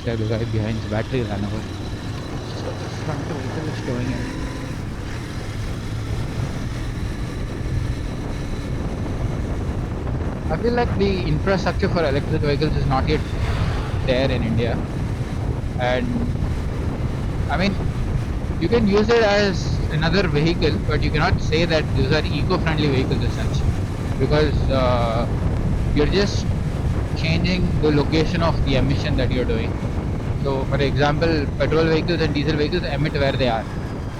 looks like the guy behind's battery ran over. So the front vehicle is going in. I feel like the infrastructure for electric vehicles is not yet there in India, and I mean, you can use it as another vehicle, but you cannot say that these are eco-friendly vehicles as such, because you're just changing the location of the emission that you're doing. So, for example, petrol vehicles and diesel vehicles emit where they are,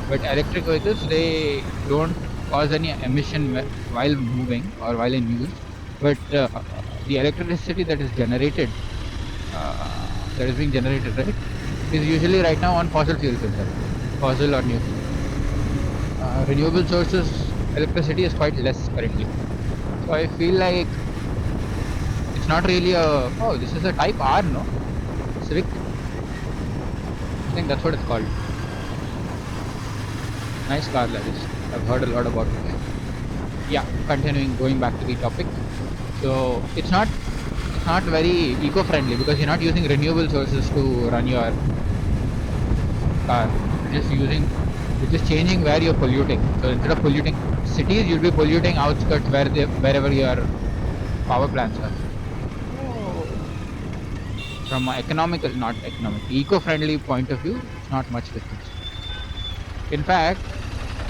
but electric vehicles, they don't cause any emission while moving or while in use, but the electricity that is generated, that is being generated, right, is usually right now on fossil fuels itself, fossil or nuclear. Renewable sources electricity is quite less currently. So I feel like it's not really a, oh, this is a Type R, no? Civic? I think that's what it's called. Nice car that is. I've heard a lot about it. Yeah, continuing, going back to the topic. So it's not very eco-friendly because you're not using renewable sources to run your car. You're just changing where you're polluting. So instead of polluting cities, you'll be polluting outskirts wherever your power plants are. From an eco-friendly point of view, it's not much difference. In fact,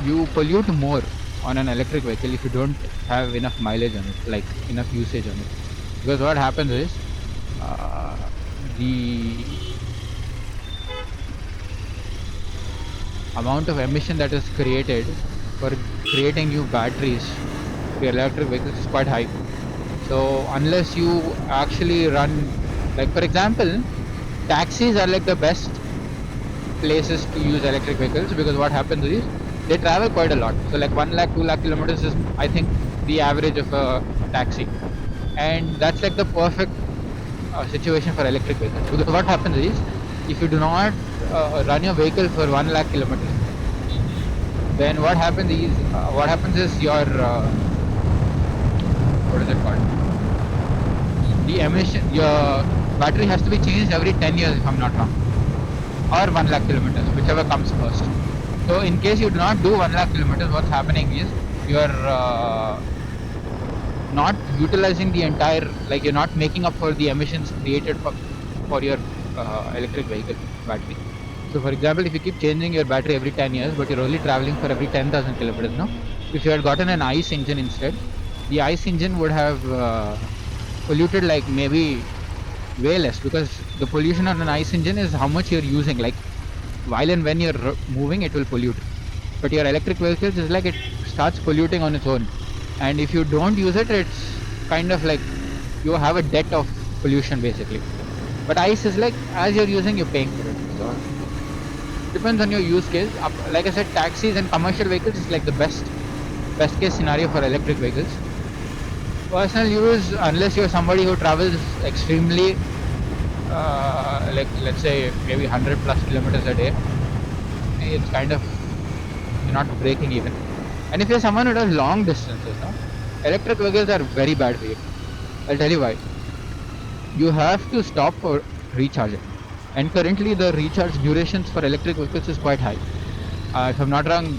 you pollute more on an electric vehicle if you don't have enough mileage on it, like enough usage on it. Because what happens is, the amount of emission that is created for creating new batteries for electric vehicles is quite high. So unless you actually run, like for example, taxis are like the best places to use electric vehicles, because what happens is they travel quite a lot. So like 1 lakh, 2 lakh kilometers is, I think, the average of a taxi, and that's like the perfect situation for electric vehicles. Because what happens is, if you do not run your vehicle for 1 lakh kilometers, then what happens is your what is it called? Your battery has to be changed every 10 years if I'm not wrong, or 1 lakh kilometers, whichever comes first. So in case you do not do 1 lakh kilometers, what's happening is you're not utilizing the entire, like you're not making up for the emissions created for your electric vehicle battery. So for example, if you keep changing your battery every 10 years, but you're only traveling for every 10,000 kilometers, no? If you had gotten an ICE engine instead, the ICE engine would have polluted like maybe way less, because the pollution on an ICE engine is how much you're using. Like while and when you're moving, it will pollute. But your electric vehicles is like it starts polluting on its own, and if you don't use it, it's kind of like you have a debt of pollution basically. But ICE is like, as you're using, you're paying for it. So depends on your use case. Like I said, taxis and commercial vehicles is like the best case scenario for electric vehicles. Personal use, unless you're somebody who travels extremely, like let's say maybe 100 plus kilometers a day, it's kind of, you're not breaking even. And if you're someone who does long distances, no, electric vehicles are very bad for you. I'll tell you why. You have to stop for recharging, and currently the recharge durations for electric vehicles is quite high. If I'm not wrong,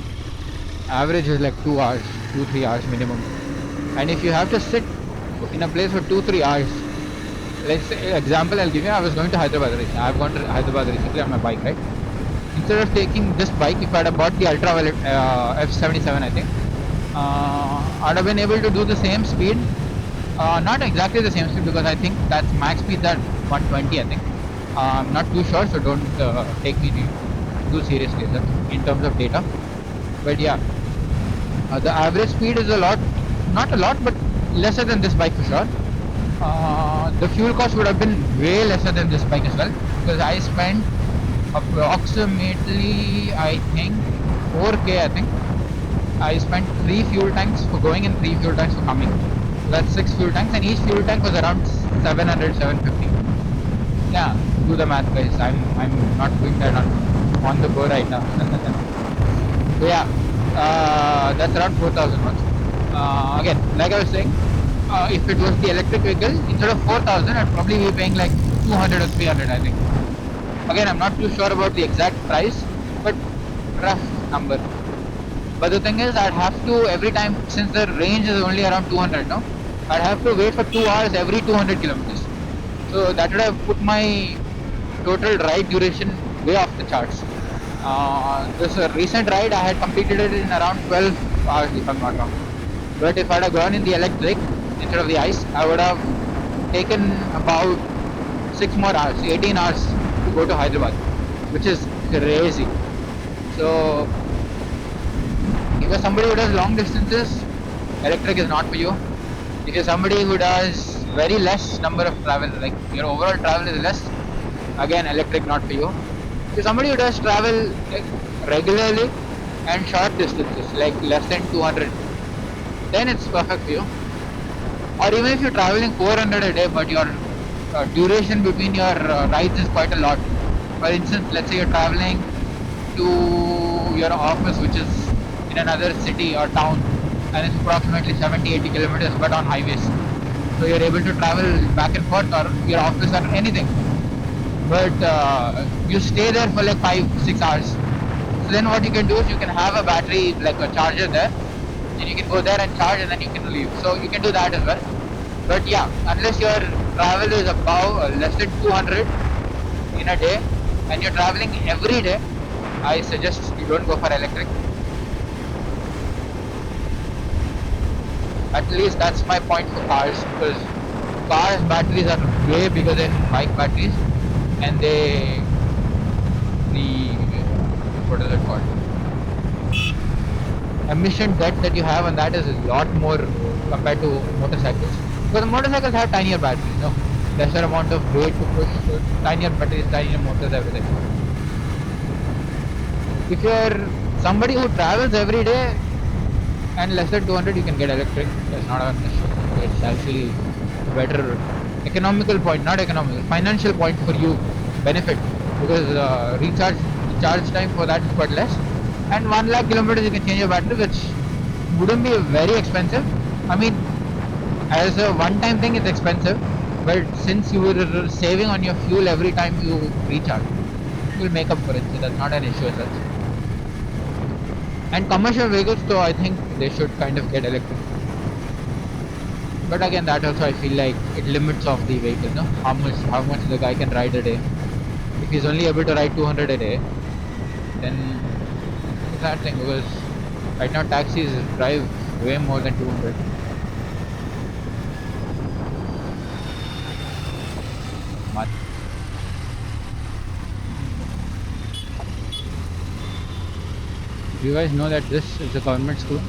average is like 2 hours, 2-3 hours minimum. And if you have to sit in a place for 2-3 hours, let's say example I'll give you, I was going to Hyderabad recently. I've gone to Hyderabad recently on my bike, right? Instead of taking this bike, if I'd have bought the ultraviolet F77, I think, I'd have been able to do the same speed. Not exactly the same speed, because I think that's max speed at 120, I think. I'm not too sure, so don't take me too seriously in terms of data. But yeah, the average speed is not a lot, but lesser than this bike for sure. The fuel cost would have been way lesser than this bike as well, because I spent approximately, I think, 4k. I think I spent 3 fuel tanks for going and 3 fuel tanks for coming. So that's 6 fuel tanks, and each fuel tank was around 750. Yeah, do the math, guys. I'm not doing that on the go right now. So yeah, that's around 4,000 bucks. Again, like I was saying, if it was the electric vehicle, instead of 4,000, I'd probably be paying like 200 or 300, I think. Again, I'm not too sure about the exact price, but rough number. But the thing is, I'd have to every time, since the range is only around 200, no, I'd have to wait for 2 hours every 200 kilometers. So that would have put my total ride duration way off the charts. This recent ride, I had completed it in around 12 hours, if I'm not wrong. But if I'd have gone in the electric instead of the ice, I would have taken about 6 more hours, 18 hours to go to Hyderabad, which is crazy. So if you're somebody who does long distances, electric is not for you. If you're somebody who does very less number of travel, like your overall travel is less, again electric not for you. If you're somebody who does travel like regularly and short distances, like less than 200, then it's perfect for you. Or even if you're traveling 400 a day, but your duration between your rides is quite a lot. For instance, let's say you're traveling to your office, which is in another city or town, and it's approximately 70-80 kilometers, but on highways. So you're able to travel back and forth, or your office, or anything. But you stay there for like 5-6 hours. So then what you can do is you can have a battery, like a charger there, and you can go there and charge, and then you can leave. So you can do that as well. But yeah, unless your travel is above less than 200 in a day, and you're traveling every day, I suggest you don't go for electric. At least that's my point for cars, because cars batteries are way bigger than bike batteries, and the what is it called, emission debt that you have on that is a lot more compared to motorcycles, because motorcycles have tinier batteries, no, lesser amount of weight to push, so tinier batteries, tinier motors, everything. If you're somebody who travels every day and less than 200, you can get electric. That's not an issue. It's actually a better economical point, not economical, financial point for you, benefit, because charge time for that is quite less, and 1 lakh kilometers you can change your battery, which wouldn't be very expensive. I mean, as a one-time thing, it's expensive, but since you were saving on your fuel every time you recharge, you will make up for it. So that's not an issue as such. And commercial vehicles, so I think they should kind of get electric. But again, that also I feel like it limits off the vehicle, no? How much the guy can ride a day. If he's only able to ride 200 a day, then it's that thing, because right now taxis drive way more than 200. Do you guys know that this is a government school?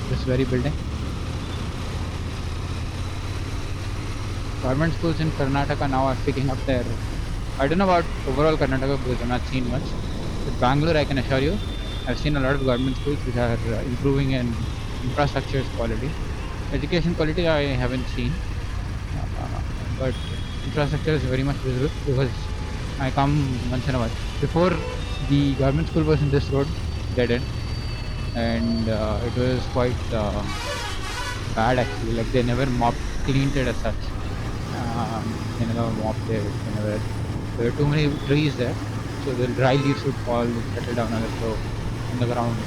This very building? Government schools in Karnataka now are picking up their... I don't know about overall Karnataka because I've not seen much. But Bangalore, I can assure you, I've seen a lot of government schools which are improving in infrastructure quality. Education quality I haven't seen, but infrastructure is very much visible because I come once in a while. Before, the government school was in this road, dead end, and it was quite bad actually. Like they never cleaned it as such. They never mopped it. There were too many trees there, so the dry leaves would fall, settle down on the ground.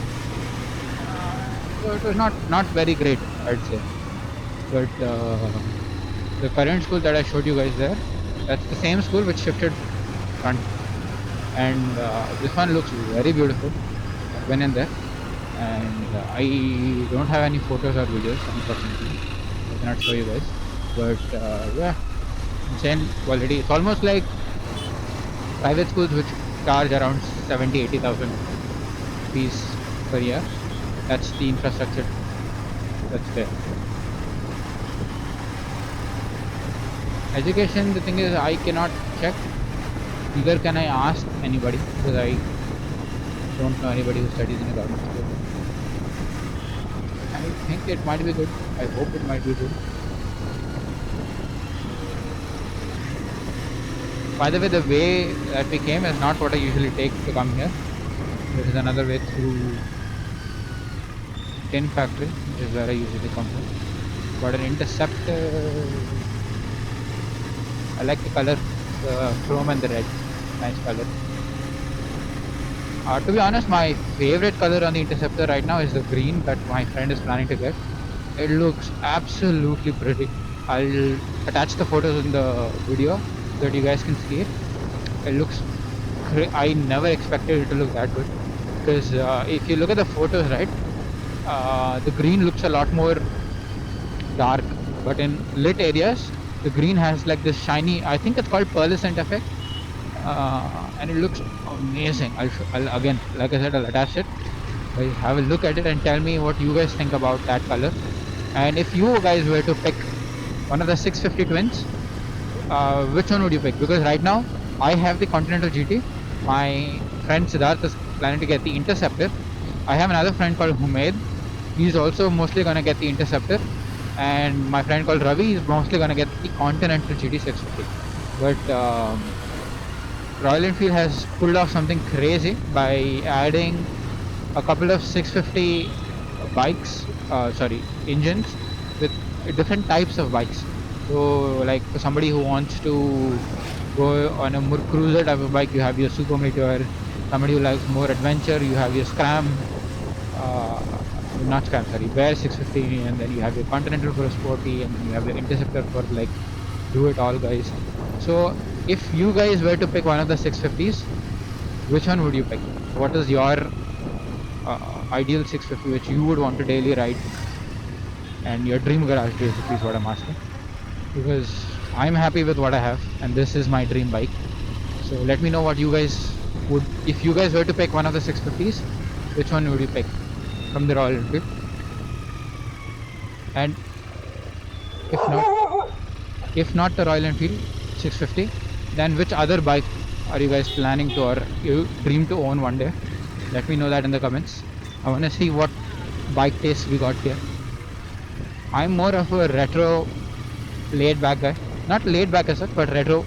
So it was not very great, I'd say. But the current school that I showed you guys there, that's the same school which shifted front, and this one looks very beautiful. I went in there, and I don't have any photos or videos, unfortunately. I cannot show you guys, but yeah, insane quality. It's almost like private schools which charge around 70,000-80,000 rupees per year. That's the infrastructure that's there. Education, the thing is, I cannot check. Neither can I ask anybody because I don't know anybody who studies in a government school. I think it might be good. I hope it might be good. By the way, the way that we came is not what I usually take to come here. There is another way through tin factory, which is where I usually come from. But an interceptor, I like the color, the chrome and the red. nice color. To be honest, my favorite color on the Interceptor right now is the green that my friend is planning to get. It looks absolutely pretty. I'll attach the photos in the video so that you guys can see it. It looks I never expected it to look that good, because if you look at the photos, right, the green looks a lot more dark, but in lit areas the green has like this shiny, I think it's called pearlescent effect, and it looks amazing. I'll again, like I said, I'll attach it. Guys, have a look at it and tell me what you guys think about that color. And if you guys were to pick one of the 650 twins, which one would you pick? Because right now I have the Continental GT. My friend Siddharth is planning to get the Interceptor. I have another friend called Humaid. He's also mostly gonna get the Interceptor. And my friend called Ravi is mostly gonna get the Continental GT650. But Royal Enfield has pulled off something crazy by adding a couple of 650 bikes, engines with different types of bikes. So, like for somebody who wants to go on a more cruiser type of bike, you have your Super Meteor. Somebody who likes more adventure, you have your Scram, uh, not Scram, sorry, Bear 650, and then you have your Continental for a sporty, and then you have your Interceptor for like do it all guys. So, if you guys were to pick one of the 650s, which one would you pick? What is your ideal 650 which you would want to daily ride, and your dream garage basically is what I'm asking, because I'm happy with what I have and this is my dream bike. So let me know what you guys would, if you guys were to pick one of the 650s, which one would you pick from the Royal Enfield? And if not the Royal Enfield 650, then which other bike are you guys planning to, or you dream to own one day? Let me know that in the comments. I want to see what bike taste we got here. I'm more of a retro laid back guy, not laid back as such, but retro.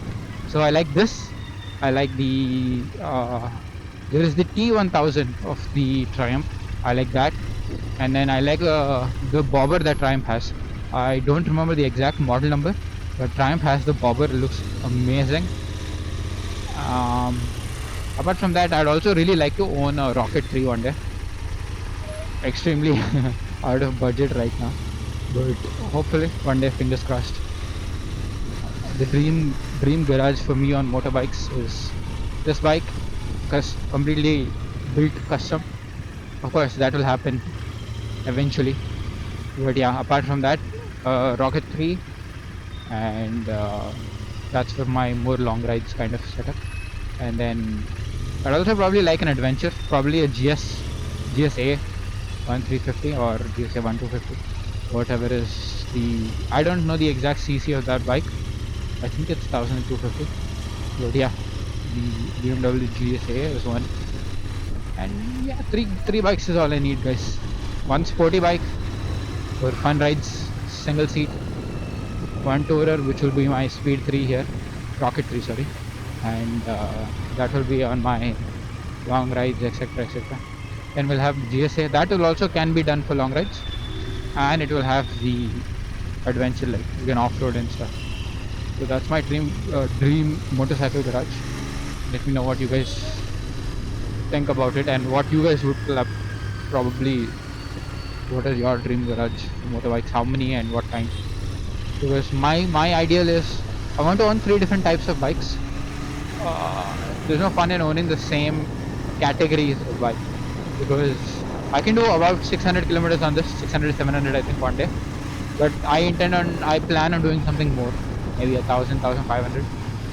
So I like this. I like the there is the T1000 of the Triumph. I like that, and then I like the bobber that Triumph has. I don't remember the exact model number, but Triumph has the bobber. It looks amazing. Apart from that, I'd also really like to own a Rocket 3 one day. Extremely out of budget right now, but hopefully one day, fingers crossed. The dream garage for me on motorbikes is this bike, completely built custom. Of course, that will happen eventually, but yeah, apart from that, Rocket 3, and that's for my more long rides kind of setup. And then I'd also probably like an adventure, probably a GSA 1350 or GSA 1250, whatever is the, I don't know the exact CC of that bike. I think it's 1250, but yeah, the BMW GSA is one. And yeah, three bikes is all I need, guys. One sporty bike for fun rides, single seat. One tourer, which will be my Speed 3 here, Rocket 3, sorry, and that will be on my long rides, etc, etc. Then we'll have GSA, that will also can be done for long rides, and it will have the adventure, like you can off-road and stuff. So that's my dream motorcycle garage. Let me know what you guys think about it, and what you guys would probably, what is your dream garage motorbikes, how many and what kind. Because my ideal is I want to own 3 different types of bikes. There's no fun in owning the same categories of bike, because I can do about 600 kilometers on this, 600 700 I think one day, but I plan on doing something more, maybe 1000 1500.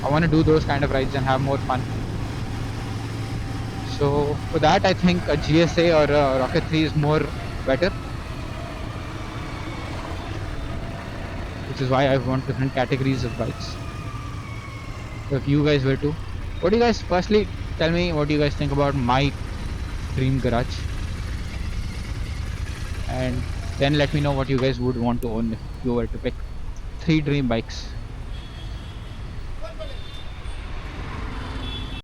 I want to do those kind of rides and have more fun. So for that, I think a GSA or a Rocket 3 is more better, which is why I want different categories of bikes. So if you guys were to, what do you guys, firstly tell me what you guys think about my dream garage, and then let me know what you guys would want to own if you were to pick 3 dream bikes.